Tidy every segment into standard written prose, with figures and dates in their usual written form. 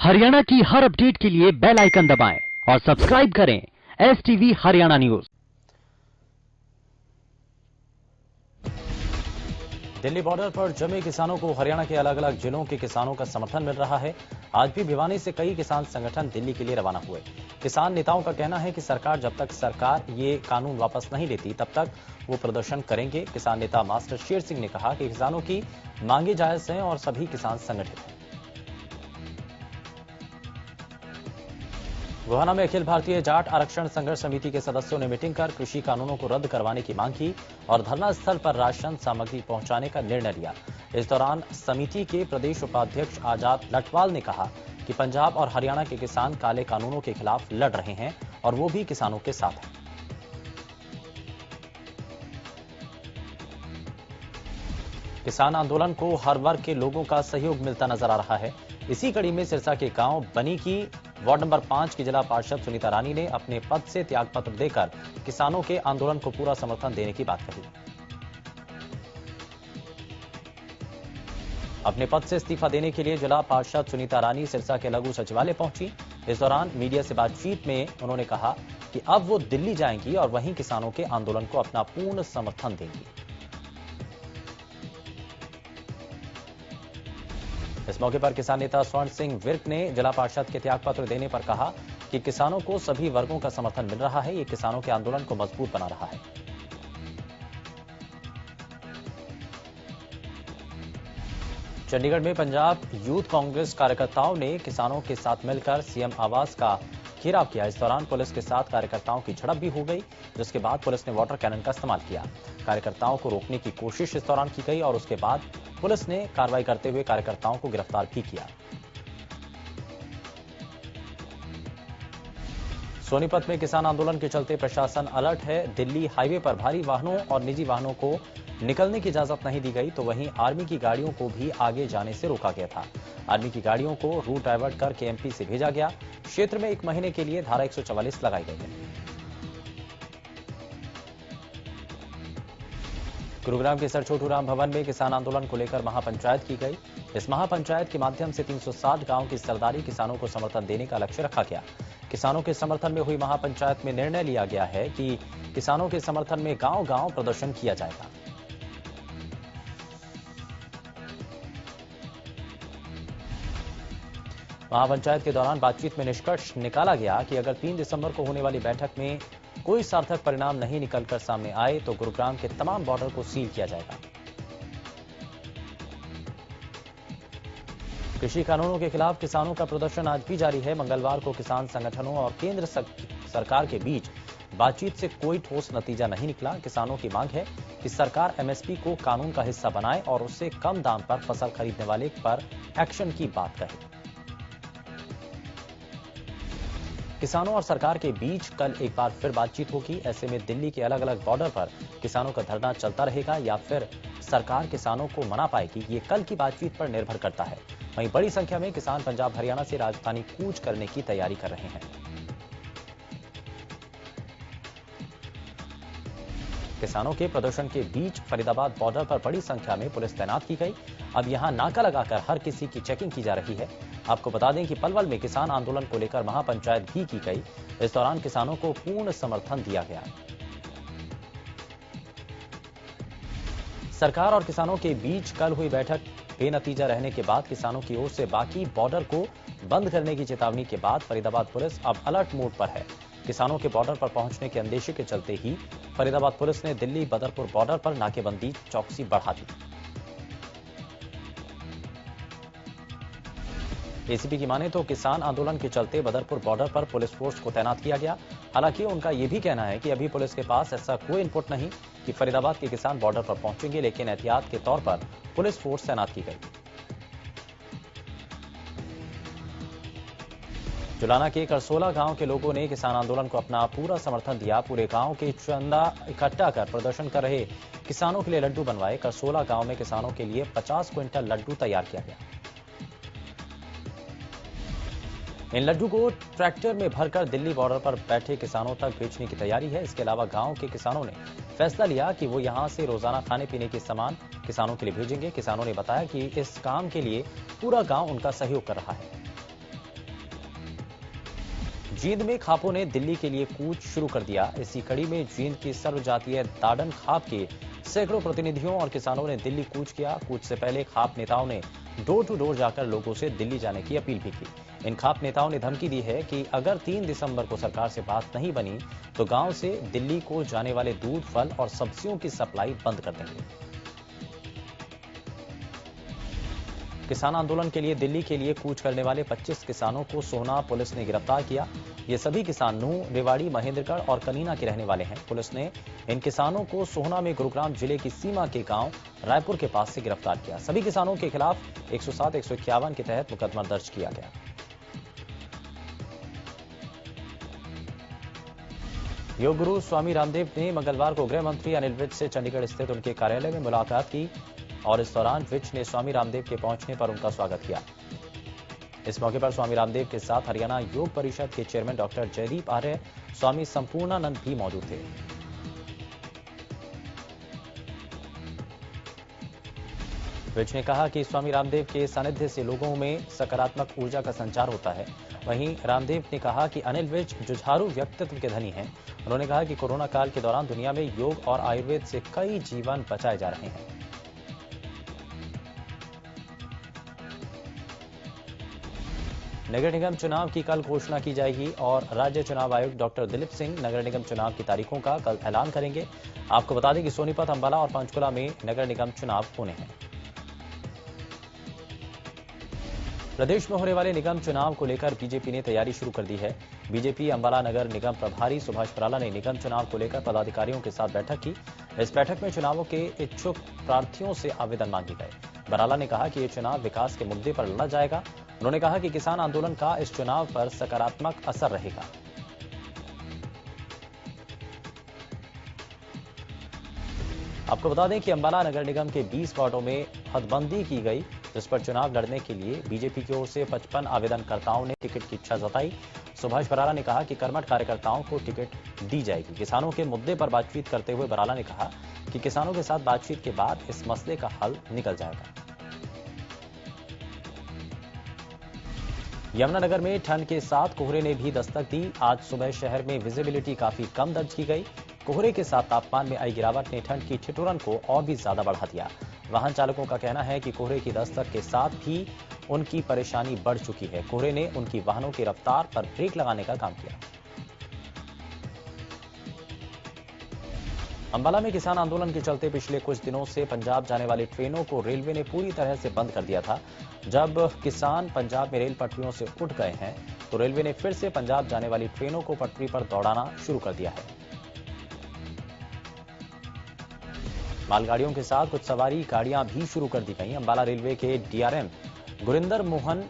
हरियाणा की हर अपडेट के लिए बेल आइकन दबाएं और सब्सक्राइब करें STV Haryana news. Delhi border पर जमे किसानों को हरियाणा के अलग अलग जिलों के किसानों का समर्थन मिल रहा है। आज भी भिवानी से कई किसान संगठन दिल्ली के लिए रवाना हुए। किसान नेताओं का कहना है कि जब तक सरकार ये कानून वापस नहीं लेती तब तक वो प्रदर्शन करेंगे। किसान नेता मास्टर शेर सिंह ने कहा कि किसानों की मांगे जायज हैं और सभी किसान संगठित हैं। गोहाना में अखिल भारतीय जाट आरक्षण संघर्ष समिति के सदस्यों ने मीटिंग कर कृषि कानूनों को रद्द करवाने की मांग की और धरना स्थल पर राशन सामग्री पहुंचाने का निर्णय लिया। इस दौरान समिति के प्रदेश उपाध्यक्ष आजाद लटवाल ने कहा कि पंजाब और हरियाणा के किसान काले कानूनों के खिलाफ लड़ रहे हैं और वो भी किसानों के साथ हैं। किसान आंदोलन को हर वर्ग के लोगों का सहयोग मिलता नजर आ रहा है। इसी कड़ी में सिरसा के गांव बनी की वार्ड नंबर 5 की जिला पार्षद सुनीता रानी ने अपने पद से त्यागपत्र देकर किसानों के आंदोलन को पूरा समर्थन देने की बात कही। अपने पद से इस्तीफा देने के लिए जिला पार्षद सुनीता रानी सिरसा के लघु सचिवालय पहुंची। इस दौरान मीडिया से बातचीत में उन्होंने कहा कि अब वो दिल्ली जाएंगी और वहीं किसानों के आंदोलन को अपना पूर्ण समर्थन देंगी। इस मौके पर किसान नेता स्वर्ण सिंह विर्क ने जिला पार्षद के त्यागपत्र देने पर कहा कि किसानों को सभी वर्गों का समर्थन मिल रहा है। ये किसानों के आंदोलन को मजबूत बना रहा है। चंडीगढ़ में पंजाब यूथ कांग्रेस कार्यकर्ताओं ने किसानों के साथ मिलकर सीएम आवास का घेराव किया। इस दौरान पुलिस के साथ कार्यकर्ताओं की झड़प भी हो गई, जिसके बाद पुलिस ने वाटर कैनन का इस्तेमाल किया। कार्यकर्ताओं को रोकने की कोशिश इस दौरान की गई और उसके बाद पुलिस ने कार्रवाई करते हुए कार्यकर्ताओं को गिरफ्तार भी किया। सोनीपत में किसान आंदोलन के चलते प्रशासन अलर्ट है। दिल्ली हाईवे पर भारी वाहनों और निजी वाहनों को निकलने की इजाजत नहीं दी गई, तो वहीं आर्मी की गाड़ियों को भी आगे जाने से रोका गया था। आर्मी की गाड़ियों को रूट डाइवर्ट कर KMP से भेजा गया। क्षेत्र में 1 महीने के लिए धारा 144 लगाई गई है। गुरुग्राम के सर छोटू राम भवन में किसान आंदोलन को लेकर महापंचायत की गई। इस महापंचायत के माध्यम से 360 गांव की सरदारी किसानों को समर्थन देने का लक्ष्य रखा गया। किसानों के समर्थन में हुई महापंचायत में निर्णय लिया गया है कि किसानों के समर्थन में गांव-गांव प्रदर्शन किया जाएगा। महापंचायत के दौरान बातचीत में निष्कर्ष निकाला गया कि अगर 3 दिसंबर को होने वाली बैठक में कोई सार्थक परिणाम नहीं निकलकर सामने आए तो गुरुग्राम के तमाम बॉर्डर को सील किया जाएगा। कृषि कानूनों के खिलाफ किसानों का प्रदर्शन आज भी जारी है। मंगलवार को किसान संगठनों और केंद्र सरकार के बीच बातचीत से कोई ठोस नतीजा नहीं निकला। किसानों की मांग है कि सरकार MSP को कानून का हिस्सा बनाए और उससे कम दाम पर फसल खरीदने वाले पर एक्शन की बात कहे। किसानों और सरकार के बीच कल एक बार फिर बातचीत होगी। ऐसे में दिल्ली के अलग अलग बॉर्डर पर किसानों का धरना चलता रहेगा या फिर सरकार किसानों को मना पाएगी, ये कल की बातचीत पर निर्भर करता है। वहीं बड़ी संख्या में किसान पंजाब हरियाणा से राजधानी कूच करने की तैयारी कर रहे हैं। किसानों के प्रदर्शन के बीच फरीदाबाद बॉर्डर पर बड़ी संख्या में पुलिस तैनात की गई। अब यहां नाका लगाकर हर किसी की चेकिंग की जा रही है। आपको बता दें कि पलवल में किसान आंदोलन को लेकर महापंचायत भी की गई। इस दौरान किसानों को पूर्ण समर्थन दिया गया। सरकार और किसानों के बीच कल हुई बैठक बेनतीजा रहने के बाद किसानों की ओर से बाकी बॉर्डर को बंद करने की चेतावनी के बाद फरीदाबाद पुलिस अब अलर्ट मोड पर है। किसानों के बॉर्डर पर पहुंचने के अंदेशे के चलते ही फरीदाबाद पुलिस ने दिल्ली बदरपुर बॉर्डर पर नाकेबंदी चौकसी बढ़ा दी। ACP की माने तो किसान आंदोलन के चलते बदरपुर बॉर्डर पर पुलिस फोर्स को तैनात किया गया। हालांकि उनका यह भी कहना है कि अभी पुलिस के पास ऐसा कोई इनपुट नहीं कि फरीदाबाद के किसान बॉर्डर पर पहुंचेंगे, लेकिन एहतियात के तौर पर पुलिस फोर्स तैनात की गई। जुलाना के करसोला गांव के लोगों ने किसान आंदोलन को अपना पूरा समर्थन दिया। पूरे गांव के चंदा इकट्ठा कर प्रदर्शन कर रहे किसानों के लिए लड्डू बनवाए। करसोला गांव में किसानों के लिए 50 क्विंटल लड्डू तैयार किया गया। इन लड्डू को ट्रैक्टर में भरकर दिल्ली बॉर्डर पर बैठे किसानों तक बेचने की तैयारी है। इसके अलावा गांव के किसानों ने फैसला लिया कि वो यहां से रोजाना खाने पीने के सामान किसानों के लिए भेजेंगे। किसानों ने बताया कि इस काम के लिए पूरा गांव उनका सहयोग कर रहा है। जींद में खापों ने दिल्ली के लिए कूच शुरू कर दिया। इसी कड़ी में जींद की सर्वजातीय दाड़न खाप के सैकड़ों प्रतिनिधियों और किसानों ने दिल्ली कूच किया। कूच से पहले खाप नेताओं ने डोर टू डोर जाकर लोगों से दिल्ली जाने की अपील भी की। इन खाप नेताओं ने धमकी दी है कि अगर 3 दिसंबर को सरकार से बात नहीं बनी तो गांव से दिल्ली को जाने वाले दूध, फल और सब्जियों की सप्लाई बंद कर देंगे। किसान आंदोलन के लिए दिल्ली के लिए कूच करने वाले 25 किसानों को सोहना पुलिस ने गिरफ्तार किया। ये सभी किसान नूह, रेवाड़ी, महेंद्रगढ़ और कनीना के रहने वाले हैं। पुलिस ने इन किसानों को सोहना में गुरुग्राम जिले की सीमा के गांव रायपुर के पास से गिरफ्तार किया। सभी किसानों के खिलाफ 107, 151 के तहत मुकदमा दर्ज किया गया। योग गुरु स्वामी रामदेव ने मंगलवार को गृह मंत्री अनिल विज से चंडीगढ़ स्थित उनके कार्यालय में मुलाकात की और इस दौरान विज ने स्वामी रामदेव के पहुंचने पर उनका स्वागत किया। इस मौके पर स्वामी रामदेव के साथ हरियाणा योग परिषद के चेयरमैन डॉक्टर जयदीप आर्य, स्वामी संपूर्णानंद भी मौजूद थे। विज ने कहा कि स्वामी रामदेव के सानिध्य से लोगों में सकारात्मक ऊर्जा का संचार होता है। वहीं रामदेव ने कहा कि अनिल विज जुझारू व्यक्तित्व के धनी हैं। उन्होंने कहा कि कोरोना काल के दौरान दुनिया में योग और आयुर्वेद से कई जीवन बचाए जा रहे हैं। नगर निगम चुनाव की कल घोषणा की जाएगी और राज्य चुनाव आयुक्त डॉक्टर दिलीप सिंह नगर निगम चुनाव की तारीखों का कल ऐलान करेंगे। आपको बता दें कि सोनीपत, अंबाला और पंचकुला में नगर निगम चुनाव होने हैं। प्रदेश में होने वाले निगम चुनाव को लेकर बीजेपी ने तैयारी शुरू कर दी है। बीजेपी अंबाला नगर निगम प्रभारी सुभाष बराला ने निगम चुनाव को लेकर पदाधिकारियों के साथ बैठक की। इस बैठक में चुनावों के इच्छुक प्रार्थियों से आवेदन मांगे गए। बराला ने कहा कि ये चुनाव विकास के मुद्दे पर लड़ा जाएगा। उन्होंने कहा कि किसान आंदोलन का इस चुनाव पर सकारात्मक असर रहेगा। आपको बता दें कि अंबाला नगर निगम के 20 वार्डों में हदबंदी की गई, जिस पर चुनाव लड़ने के लिए बीजेपी की ओर से 55 आवेदनकर्ताओं ने टिकट की इच्छा जताई। सुभाष बराला ने कहा कि कर्मठ कार्यकर्ताओं को टिकट दी जाएगी। किसानों के मुद्दे पर बातचीत करते हुए बराला ने कहा कि किसानों के साथ बातचीत के बाद इस मसले का हल निकल जाएगा। यमुनानगर में ठंड के साथ कोहरे ने भी दस्तक दी। आज सुबह शहर में विजिबिलिटी काफी कम दर्ज की गई। कोहरे के साथ तापमान में आई गिरावट ने ठंड की ठिठुरन को और भी ज्यादा बढ़ा दिया। वाहन चालकों का कहना है कि कोहरे की दस्तक के साथ भी उनकी परेशानी बढ़ चुकी है। कोहरे ने उनकी वाहनों की रफ्तार पर ब्रेक लगाने का काम किया। अंबाला में किसान आंदोलन के चलते पिछले कुछ दिनों से पंजाब जाने वाली ट्रेनों को रेलवे ने पूरी तरह से बंद कर दिया था। जब किसान पंजाब में रेल पटरियों से उठ गए हैं तो रेलवे ने फिर से पंजाब जाने वाली ट्रेनों को पटरी पर दौड़ाना शुरू कर दिया है। मालगाड़ियों के साथ कुछ सवारी गाड़ियां भी शुरू कर दी गई। अंबाला रेलवे के डीआरएम गुरिंदर मोहन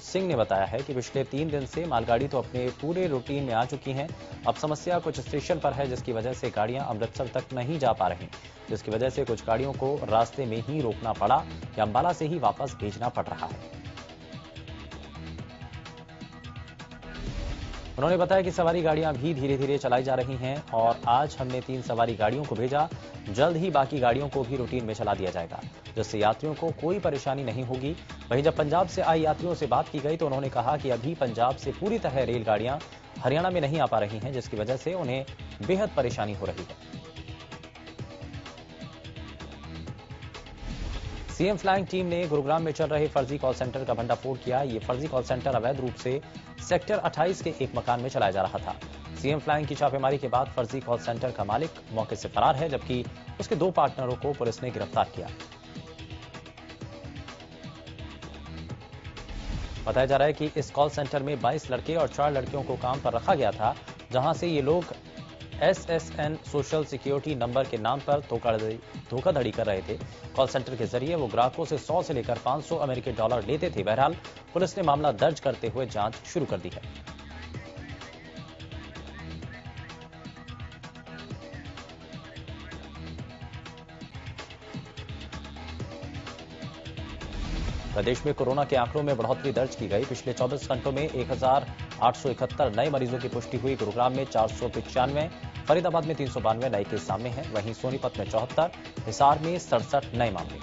सिंह ने बताया है कि पिछले 3 दिन से मालगाड़ी तो अपने पूरे रूटीन में आ चुकी हैं। अब समस्या कुछ स्टेशन पर है, जिसकी वजह से गाड़ियां अमृतसर तक नहीं जा पा रही, जिसकी वजह से कुछ गाड़ियों को रास्ते में ही रोकना पड़ा या अंबाला से ही वापस भेजना पड़ रहा है। उन्होंने बताया कि सवारी गाड़ियां भी धीरे धीरे चलाई जा रही हैं और आज हमने 3 सवारी गाड़ियों को भेजा। जल्द ही बाकी गाड़ियों को भी रूटीन में चला दिया जाएगा, जिससे यात्रियों को कोई परेशानी नहीं होगी। वहीं जब पंजाब से आए यात्रियों से बात की गई तो उन्होंने कहा कि अभी पंजाब से पूरी तरह रेलगाड़ियां हरियाणा में नहीं आ पा रही हैं, जिसकी वजह से उन्हें बेहद परेशानी हो रही है। सीएम फ्लाइंग टीम ने गुरुग्राम में चल रहे फर्जी कॉल सेंटर का भंडाफोड़ किया। ये फर्जी कॉल सेंटर अवैध रूप से सेक्टर 28 के एक मकान में चलाया जा रहा था। सीएम फ्लाइंग की छापेमारी के बाद फर्जी कॉल सेंटर का मालिक मौके से फरार है, जबकि उसके 2 पार्टनरों को पुलिस ने गिरफ्तार किया। बताया जा रहा है कि इस कॉल सेंटर में 22 लड़के और 4 लड़कियों को काम पर रखा गया था, जहां से ये लोग SSN सोशल सिक्योरिटी नंबर के नाम पर धोखाधड़ी कर रहे थे। कॉल सेंटर के जरिए वो ग्राहकों से 100 से लेकर 500 अमेरिकी डॉलर लेते थे। बहरहाल पुलिस ने मामला दर्ज करते हुए जांच शुरू कर दी है। प्रदेश में कोरोना के आंकड़ों में बढ़ोतरी दर्ज की गई। पिछले 24 घंटों में 1871 नए मरीजों की पुष्टि हुई। गुरुग्राम में 495, फरीदाबाद में 392 नए केस सामने हैं। वहीं सोनीपत में 74, हिसार में 67 नए मामले।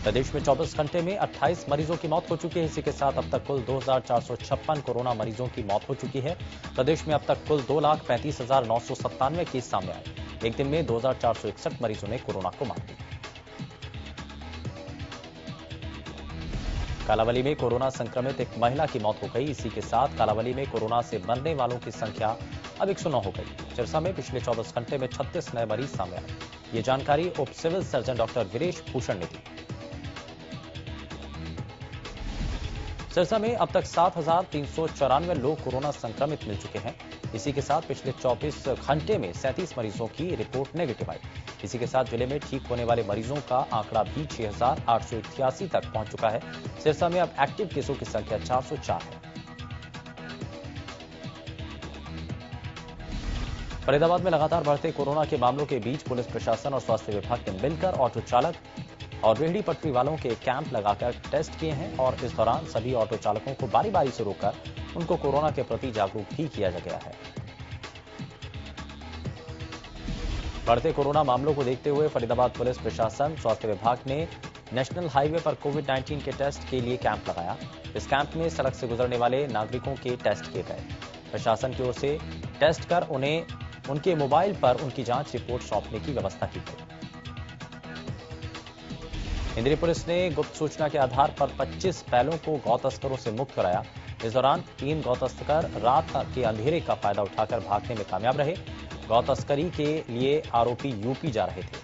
प्रदेश में 24 घंटे में 28 मरीजों की मौत हो चुकी है। इसी के साथ अब तक कुल 2,456 कोरोना मरीजों की मौत हो चुकी है। प्रदेश में अब तक कुल 2,35,997 केस सामने आए। एक दिन में 2,461 मरीजों ने कोरोना को मात दी। कालावली में कोरोना संक्रमित एक महिला की मौत हो गई। इसी के साथ कालावली में कोरोना से मरने वालों की संख्या अब 109 हो गई। सिरसा में पिछले 24 घंटे में 36 नए मरीज सामने आए। ये जानकारी उप civil surgeon doctor Viresh Bhushan ने दी। सिरसा में अब तक 7,394 लोग कोरोना संक्रमित मिल चुके हैं। इसी के साथ पिछले 24 घंटे में 37 मरीजों की रिपोर्ट नेगेटिव आई। इसी के साथ जिले में ठीक होने वाले मरीजों का आंकड़ा भी 6,888 तक पहुंच चुका है। सिरसा में अब एक्टिव केसों की संख्या 404 है। फरीदाबाद में लगातार बढ़ते कोरोना के मामलों के बीच पुलिस प्रशासन और स्वास्थ्य विभाग ने मिलकर ऑटो चालक और रेहड़ी पटरी वालों के कैंप लगाकर टेस्ट किए हैं और इस दौरान सभी ऑटो चालकों को बारी बारी से रोककर उनको कोरोना के प्रति जागरूक भी किया गया है। बढ़ते कोरोना मामलों को देखते हुए फरीदाबाद पुलिस प्रशासन स्वास्थ्य विभाग ने नेशनल हाईवे पर कोविड-19 के टेस्ट के लिए कैंप लगाया। इस कैंप में सड़क से गुजरने वाले नागरिकों के टेस्ट किए गए। प्रशासन की ओर से टेस्ट कर उन्हें उनके मोबाइल पर उनकी जांच रिपोर्ट सौंपने की व्यवस्था की गई। इंद्री पुलिस ने गुप्त सूचना के आधार पर 25 बैलों को गौ तस्करों से मुक्त कराया। इस दौरान 3 गौ तस्कर रात के अंधेरे का फायदा उठाकर भागने में कामयाब रहे। गौ तस्करी के लिए आरोपी यूपी जा रहे थे।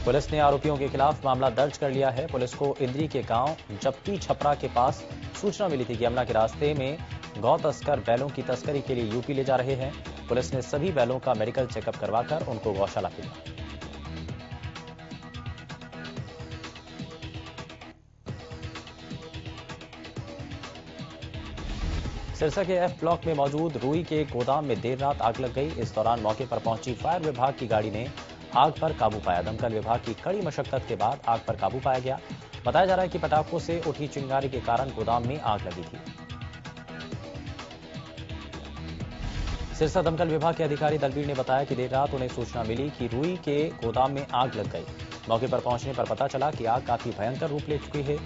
पुलिस ने आरोपियों के खिलाफ मामला दर्ज कर लिया है। पुलिस को इंद्री के गांव जप्ती छपरा के पास सूचना मिली थी कि यमुना के रास्ते में गौ तस्कर बैलों की तस्करी के लिए यूपी ले जा रहे हैं। पुलिस ने सभी बैलों का मेडिकल चेकअप करवाकर उनको गौशाला भेजा। सिरसा के एफ ब्लॉक में मौजूद रुई के गोदाम में देर रात आग लग गई। इस दौरान मौके पर पहुंची फायर विभाग की गाड़ी ने आग पर काबू पाया। दमकल विभाग की कड़ी मशक्कत के बाद आग पर काबू पाया गया। बताया जा रहा है कि पटाखों से उठी चिंगारी के कारण गोदाम में आग लगी थी। सिरसा दमकल विभाग के अधिकारी दलबीर ने बताया कि देर रात उन्हें सूचना मिली कि रुई के गोदाम में आग लग गई। मौके पर पहुंचने पर पता चला कि आग काफी भयंकर रूप ले चुकी है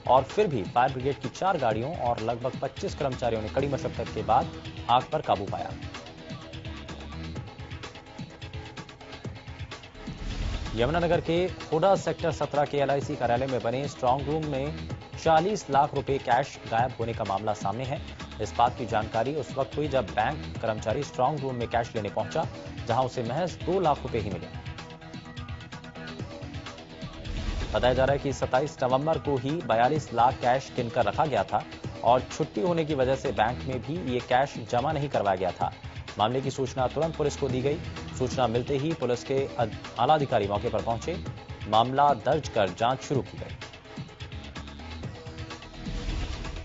और फिर भी फायर ब्रिगेड की 4 गाड़ियों और लगभग 25 कर्मचारियों ने कड़ी मशक्कत के बाद आग पर काबू पाया। यमुनानगर के हुडा सेक्टर 17 के LIC कार्यालय में बने स्ट्रांग रूम में 40 लाख रुपए कैश गायब होने का मामला सामने है। इस बात की जानकारी उस वक्त हुई जब बैंक कर्मचारी स्ट्रांग रूम में कैश लेने पहुंचा, जहां उसे महज 2 लाख रुपए ही मिले। बताया जा रहा है कि 27 नवंबर को ही 42 लाख कैश गिनकर रखा गया था और छुट्टी होने की वजह से बैंक में भी ये कैश जमा नहीं करवाया गया था। मामले की सूचना तुरंत पुलिस को दी गई। सूचना मिलते ही पुलिस के आला अधिकारी मौके पर पहुंचे। मामला दर्ज कर जांच शुरू की गई।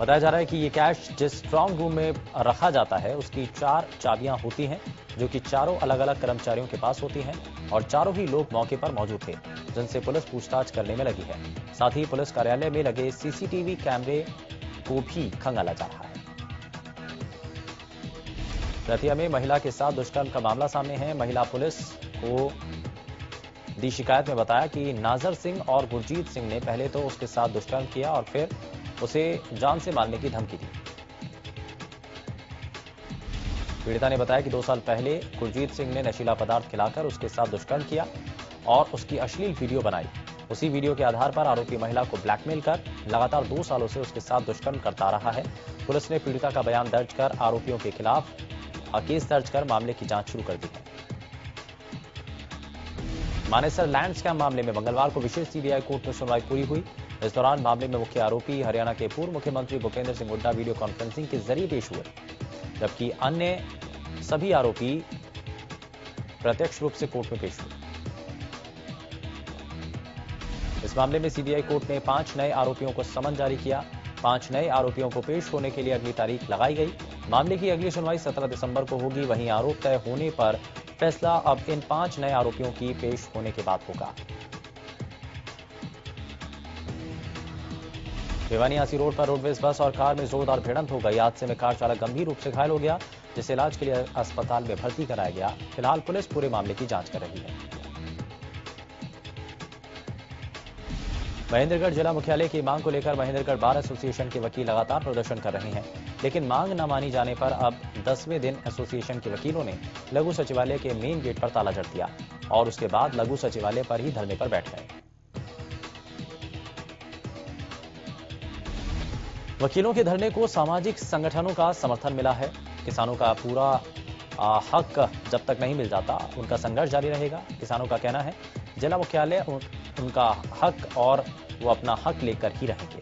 बताया जा रहा है कि ये कैश जिस स्ट्रांग रूम में रखा जाता है उसकी 4 चाबियां होती हैं, जो कि चारों अलग अलग कर्मचारियों के पास होती हैं और चारों ही लोग मौके पर मौजूद थे, जिनसे पुलिस पूछताछ करने में लगी है। साथ ही पुलिस कार्यालय में लगे CCTV कैमरे को भी खंगाला जा रहा है। दतिया में महिला के साथ दुष्कर्म का मामला सामने है। महिला पुलिस को दी शिकायत में बताया कि नाजर सिंह और गुरजीत सिंह ने पहले तो उसके साथ दुष्कर्म किया और फिर उसे जान से मारने की धमकी दी। पीड़िता ने बताया कि 2 साल पहले गुरजीत सिंह ने नशीला पदार्थ खिलाकर उसके साथ दुष्कर्म किया और उसकी अश्लील वीडियो बनाई। उसी वीडियो के आधार पर आरोपी महिला को ब्लैकमेल कर लगातार 2 सालों से उसके साथ दुष्कर्म करता रहा है। पुलिस ने पीड़िता का बयान दर्ज कर आरोपियों के खिलाफ केस दर्ज कर मामले की जांच शुरू कर दी है। मानेसर लैंड स्कैम मामले में मंगलवार को विशेष CBI कोर्ट में सुनवाई पूरी हुई। इस दौरान मामले में मुख्य आरोपी हरियाणा के पूर्व मुख्यमंत्री भूपेंद्र सिंह हुड्डा वीडियो कॉन्फ्रेंसिंग के जरिए पेश हुए, जबकि अन्य सभी आरोपी प्रत्यक्ष रूप से कोर्ट में पेश हुए। इस मामले में CBI कोर्ट ने 5 नए आरोपियों को समन जारी किया। 5 नए आरोपियों को पेश होने के लिए अगली तारीख लगाई गई। मामले की अगली सुनवाई 17 दिसंबर को होगी। वहीं आरोप तय होने पर फैसला अब इन 5 नए आरोपियों की पेश होने के बाद होगा। भिवानी-आसी रोड पर रोडवेज बस और कार में जोरदार भिड़ंत हो गई। हादसे में कार चालक गंभीर रूप से घायल हो गया, जिसे इलाज के लिए अस्पताल में भर्ती कराया गया। फिलहाल पुलिस पूरे मामले की जांच कर रही है। महेंद्रगढ़ जिला मुख्यालय की मांग को लेकर महेंद्रगढ़ बार एसोसिएशन के वकील लगातार प्रदर्शन कर रहे हैं, लेकिन मांग न मानी जाने पर अब 10वें दिन एसोसिएशन के वकीलों ने लघु सचिवालय के मेन गेट पर ताला जड़ दिया और उसके बाद लघु सचिवालय पर ही धरने पर बैठ गए। वकीलों के धरने को सामाजिक संगठनों का समर्थन मिला है। किसानों का पूरा हक जब तक नहीं मिल जाता उनका संघर्ष जारी रहेगा। किसानों का कहना है जिला मुख्यालय उनका हक और वो अपना हक लेकर ही रहेंगे।